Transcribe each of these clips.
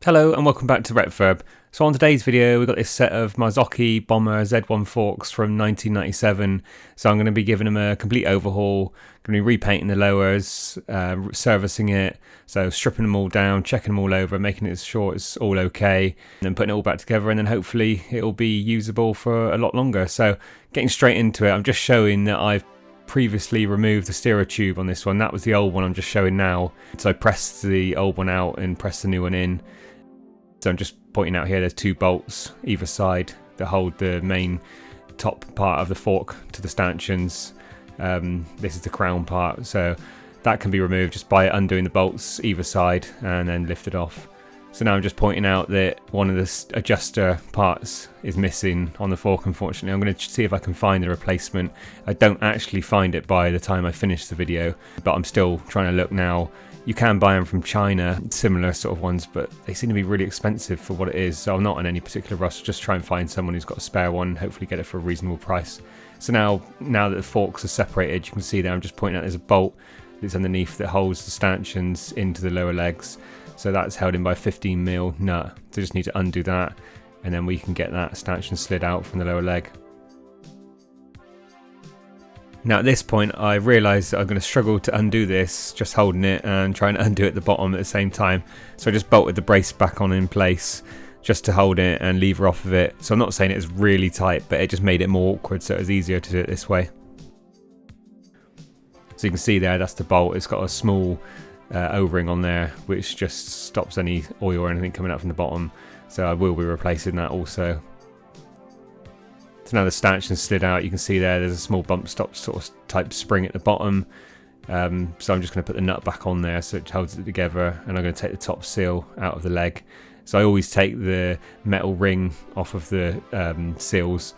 Hello and welcome back to Retfurb. So on today's video we've got this set of Marzocchi Bomber Z1 forks from 1997. So I'm going to be giving them a complete overhaul, going to be repainting the lowers, servicing it, so stripping them all down, checking them all over, making it sure it's all okay, and then putting it all back together, and then hopefully it'll be usable for a lot longer. So getting straight into it, I'm just showing that I've previously removed the steerer tube on this one. That was the old one I'm just showing now. So I pressed the old one out and pressed the new one in. So I'm just pointing out here there's two bolts either side that hold the main top part of the fork to the stanchions. This is the crown part, so that can be removed just by undoing the bolts either side and then lifted off. So now I'm just pointing out that one of the adjuster parts is missing on the fork, unfortunately. I'm going to see if I can find a replacement. I don't actually find it by the time I finish the video, but I'm still trying to look now. You can buy them from China, similar sort of ones, but they seem to be really expensive for what it is. So I'm not in any particular rush, just try and find someone who's got a spare one, hopefully get it for a reasonable price. So now that the forks are separated, you can see there I'm just pointing out there's a bolt that's underneath that holds the stanchions into the lower legs. So that's held in by a 15mm nut. So just need to undo that, and then we can get that stanchion slid out from the lower leg. Now at this point I realised that I'm going to struggle to undo this just holding it and trying to undo it at the bottom at the same time. So I just bolted the brace back on in place just to hold it and lever off of it. So I'm not saying it was really tight, but it just made it more awkward, so it was easier to do it this way. So you can see there, that's the bolt. It's got a small O-ring on there which just stops any oil or anything coming out from the bottom. So I will be replacing that also. So now the stanchion slid out, you can see there's a small bump stop sort of type spring at the bottom. So I'm just going to put the nut back on there so it holds it together, and I'm going to take the top seal out of the leg. So I always take the metal ring off of the seals.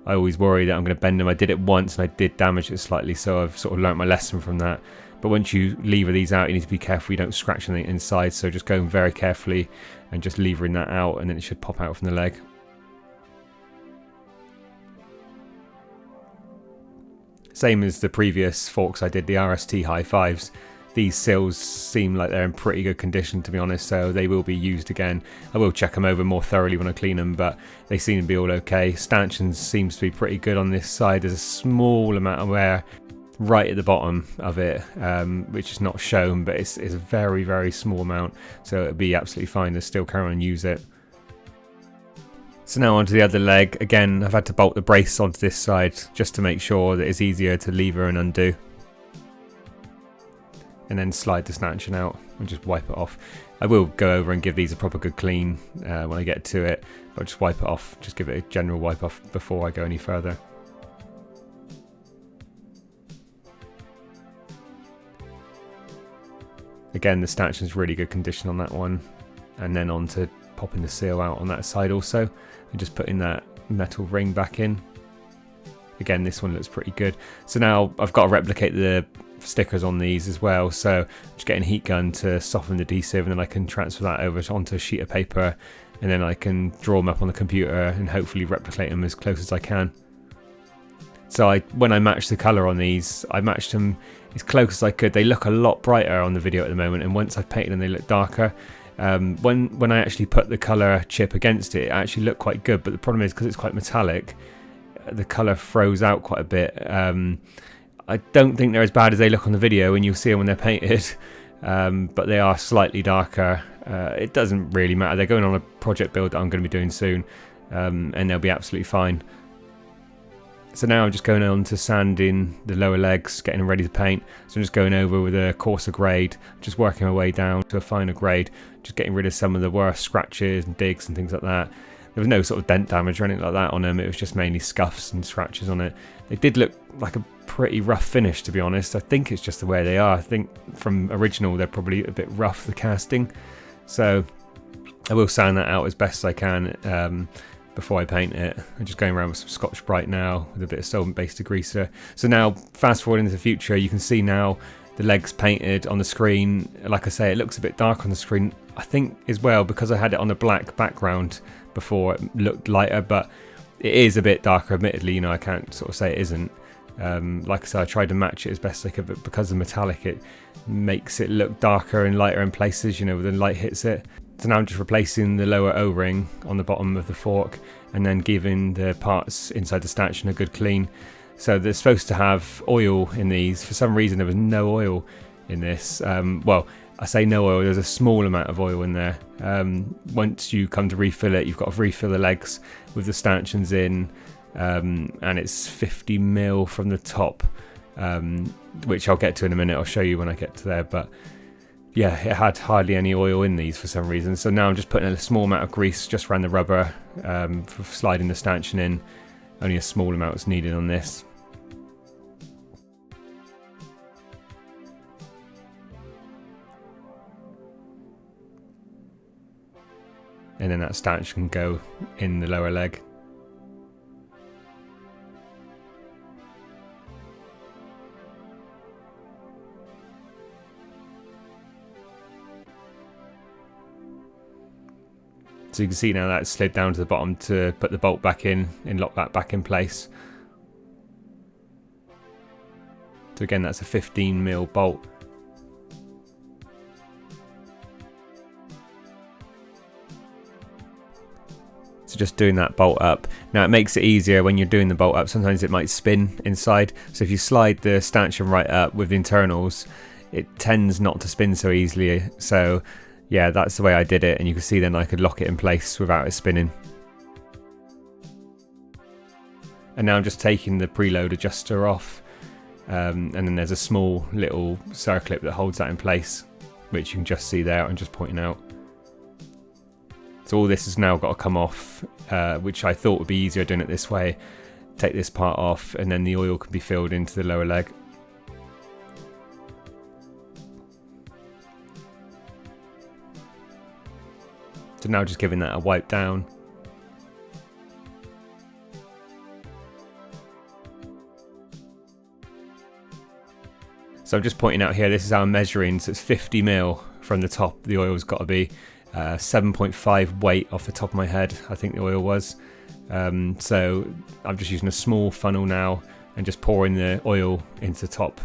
I always worry that I'm going to bend them. I did it once and I did damage it slightly, so I've sort of learnt my lesson from that. But once you lever these out, you need to be careful you don't scratch anything inside, so just going very carefully and just levering that out, and then it should pop out from the leg. Same as the previous forks I did, the RST High 5s. These seals seem like they're in pretty good condition, to be honest, so they will be used again. I will check them over more thoroughly when I clean them, but they seem to be all okay. Stanchions seems to be pretty good on this side. There's a small amount of wear right at the bottom of it, which is not shown, but it's a very, very small amount, so it'll be absolutely fine to still carry on and use it. So now onto the other leg. Again, I've had to bolt the brace onto this side just to make sure that it's easier to lever and undo. And then slide the stanchion out and just wipe it off. I will go over and give these a proper good clean when I get to it, but I'll just wipe it off, just give it a general wipe off before I go any further. Again, the stanchion's really good condition on that one, and then on to popping the seal out on that side also, and just putting that metal ring back in. Again, this one looks pretty good. So now I've got to replicate the stickers on these as well, so I'm just getting a heat gun to soften the adhesive, and then I can transfer that over onto a sheet of paper, and then I can draw them up on the computer and hopefully replicate them as close as I can. So when I matched the colour on these, I matched them as close as I could. They look a lot brighter on the video at the moment, and once I've painted them they look darker. When I actually put the colour chip against it, it actually looked quite good, but the problem is because it's quite metallic, the colour froze out quite a bit. I don't think they're as bad as they look on the video, and you'll see them when they're painted, but they are slightly darker. It doesn't really matter. They're going on a project build that I'm going to be doing soon, and they'll be absolutely fine. So now I'm just going on to sanding the lower legs, getting them ready to paint. So I'm just going over with a coarser grade, just working my way down to a finer grade, just getting rid of some of the worst scratches and digs and things like that. There was no sort of dent damage or anything like that on them, it was just mainly scuffs and scratches on it. They did look like a pretty rough finish, to be honest. I think it's just the way they are. I think from original they're probably a bit rough, the casting. So I will sand that out as best as I can before I paint it. I'm just going around with some Scotch Brite now with a bit of solvent-based degreaser. So now, fast forward into the future, you can see now the legs painted on the screen. Like I say, it looks a bit dark on the screen. I think as well, because I had it on a black background before, it looked lighter, but it is a bit darker, admittedly. You know, I can't sort of say it isn't. Like I said, I tried to match it as best I could, but because of metallic, it makes it look darker and lighter in places, you know, when the light hits it. So now I'm just replacing the lower O-ring on the bottom of the fork and then giving the parts inside the stanchion a good clean. So they're supposed to have oil in these. For some reason there was no oil in this. Well, I say no oil, there's a small amount of oil in there. Once you come to refill it, you've got to refill the legs with the stanchions in, and it's 50 mil from the top, which I'll get to in a minute. I'll show you when I get to there, but yeah, it had hardly any oil in these for some reason. So now I'm just putting a small amount of grease just around the rubber for sliding the stanchion in. Only a small amount is needed on this. And then that stanchion can go in the lower leg. So you can see now that slid down to the bottom to put the bolt back in and lock that back in place. So again, that's a 15 mil bolt. So just doing that bolt up. Now it makes it easier when you're doing the bolt up. Sometimes it might spin inside. So if you slide the stanchion right up with the internals, it tends not to spin so easily. So yeah, that's the way I did it, and you can see then I could lock it in place without it spinning. And now I'm just taking the preload adjuster off, and then there's a small little circlip that holds that in place, which you can just see there. I'm just pointing out. So all this has now got to come off, which I thought would be easier doing it this way. Take this part off, and then the oil can be filled into the lower leg. So now just giving that a wipe down. So I'm just pointing out here, this is our measuring, so it's 50 mil from the top, the oil's got to be 7.5 weight off the top of my head, I think the oil was. So I'm just using a small funnel now and just pouring the oil into the top.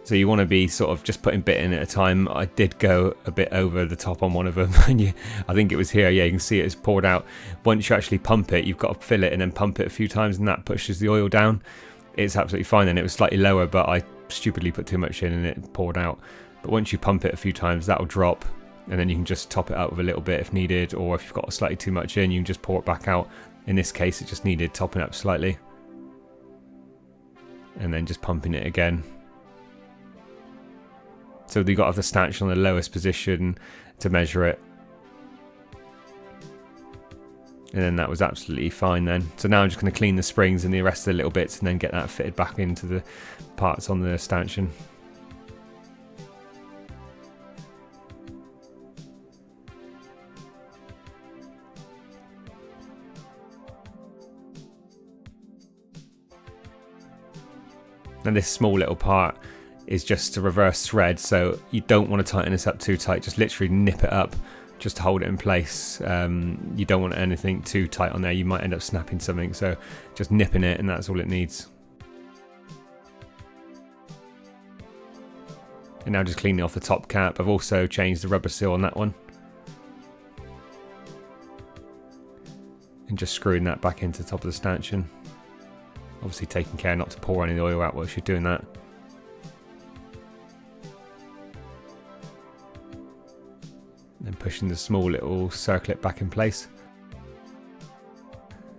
So you want to be sort of just putting bit in at a time. I did go a bit over the top on one of them. And I think it was here. Yeah, you can see it's poured out. Once you actually pump it, you've got to fill it and then pump it a few times, and that pushes the oil down. It's absolutely fine. And it was slightly lower, but I stupidly put too much in and it poured out. But once you pump it a few times, that'll drop, and then you can just top it up with a little bit if needed, or if you've got slightly too much in, you can just pour it back out. In this case, it just needed topping up slightly, and then just pumping it again. So you've got to have the stanchion on the lowest position to measure it. And then that was absolutely fine then. So now I'm just going to clean the springs and the rest of the little bits, and then get that fitted back into the parts on the stanchion. And this small little part is just a reverse thread, so you don't want to tighten this up too tight. Just literally nip it up just to hold it in place. You don't want anything too tight on there, you might end up snapping something, so just nipping it and that's all it needs. And now just cleaning off the top cap. I've also changed the rubber seal on that one, and just screwing that back into the top of the stanchion. Obviously taking care not to pour any of the oil out whilst you're doing that. And pushing the small little circlip back in place.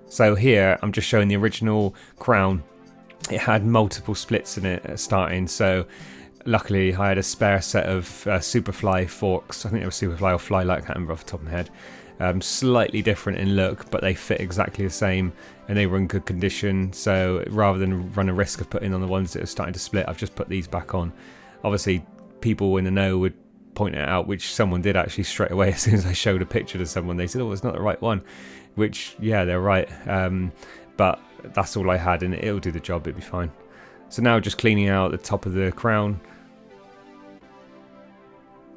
So here I'm just showing the original crown. It had multiple splits in it at starting, so luckily I had a spare set of Superfly forks. I think they were Superfly or Flylight, I can't remember off the top of my head. Slightly different in look, but they fit exactly the same, and they were in good condition. So rather than run a risk of putting on the ones that are starting to split, I've just put these back on. Obviously people in the know would point it out, which someone did actually straight away. As soon as I showed a picture to someone, they said, oh, it's not the right one, which yeah, they're right. But that's all I had, and it'll do the job, it'll be fine. So now just cleaning out the top of the crown,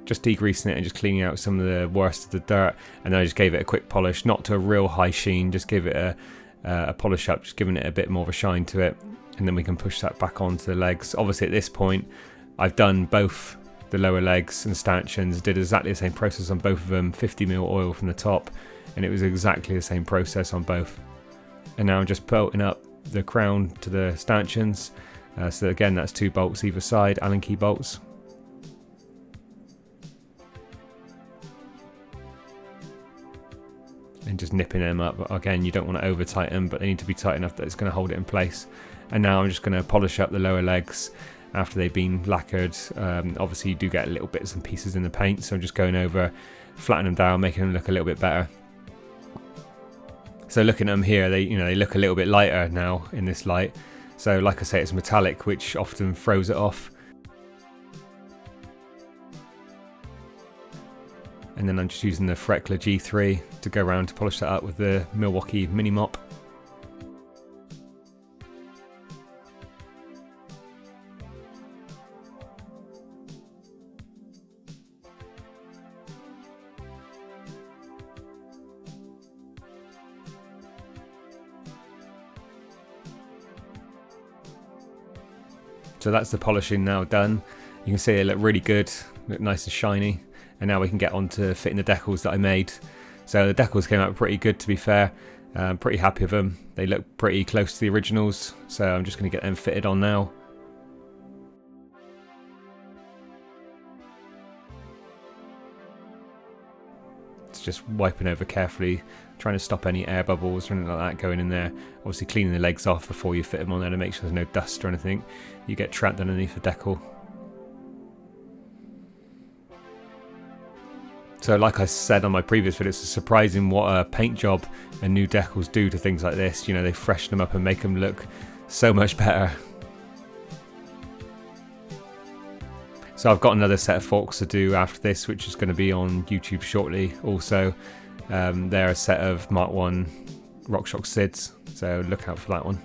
just degreasing it and just cleaning out some of the worst of the dirt, and then I just gave it a quick polish, not to a real high sheen, just give it a polish up, just giving it a bit more of a shine to it, and then we can push that back onto the legs. Obviously at this point I've done both the lower legs and stanchions. Did exactly the same process on both of them, 50ml oil from the top, and it was exactly the same process on both. And now I'm just bolting up the crown to the stanchions. So again, that's 2 bolts either side, Allen key bolts. And just nipping them up. Again, you don't want to over tighten, but they need to be tight enough that it's going to hold it in place. And now I'm just going to polish up the lower legs after they've been lacquered. Obviously you do get little bits and pieces in the paint, so I'm just going over, flattening them down, making them look a little bit better. So looking at them here, they look a little bit lighter now in this light. So like I say, it's metallic, which often throws it off. And then I'm just using the Refurb G3 to go around to polish that up with the Milwaukee mini mop. So that's the polishing now done. You can see they look really good, look nice and shiny. And now we can get on to fitting the decals that I made. So the decals came out pretty good, to be fair. I'm pretty happy with them. They look pretty close to the originals, so I'm just going to get them fitted on now. It's just wiping over carefully, trying to stop any air bubbles or anything like that going in there. Obviously cleaning the legs off before you fit them on there to make sure there's no dust or anything. You get trapped underneath the decal. So like I said on my previous video, it's surprising what a paint job and new decals do to things like this. You know, they freshen them up and make them look so much better. So I've got another set of forks to do after this, which is going to be on YouTube shortly also. They're a set of Mark 1 RockShox Zids, so look out for that one.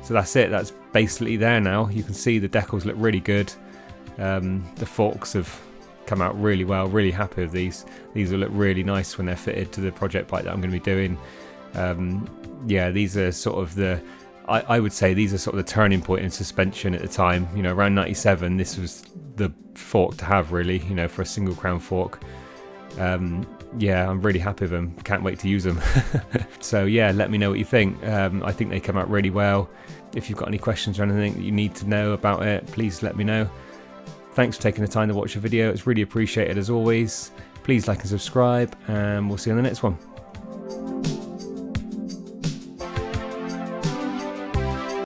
So that's it, that's basically there now. You can see the decals look really good. The forks have come out really well, really happy with these. These will look really nice when they're fitted to the project bike that I'm going to be doing. Yeah, these are sort of the, I would say these are sort of the turning point in suspension at the time. You know, around 97, this was the fork to have really, you know, for a single crown fork. Yeah, I'm really happy with them. Can't wait to use them. So yeah, let me know what you think. I think they come out really well. If you've got any questions or anything that you need to know about it, please let me know. Thanks for taking the time to watch the video. It's really appreciated as always. Please like and subscribe, and we'll see you on the next one.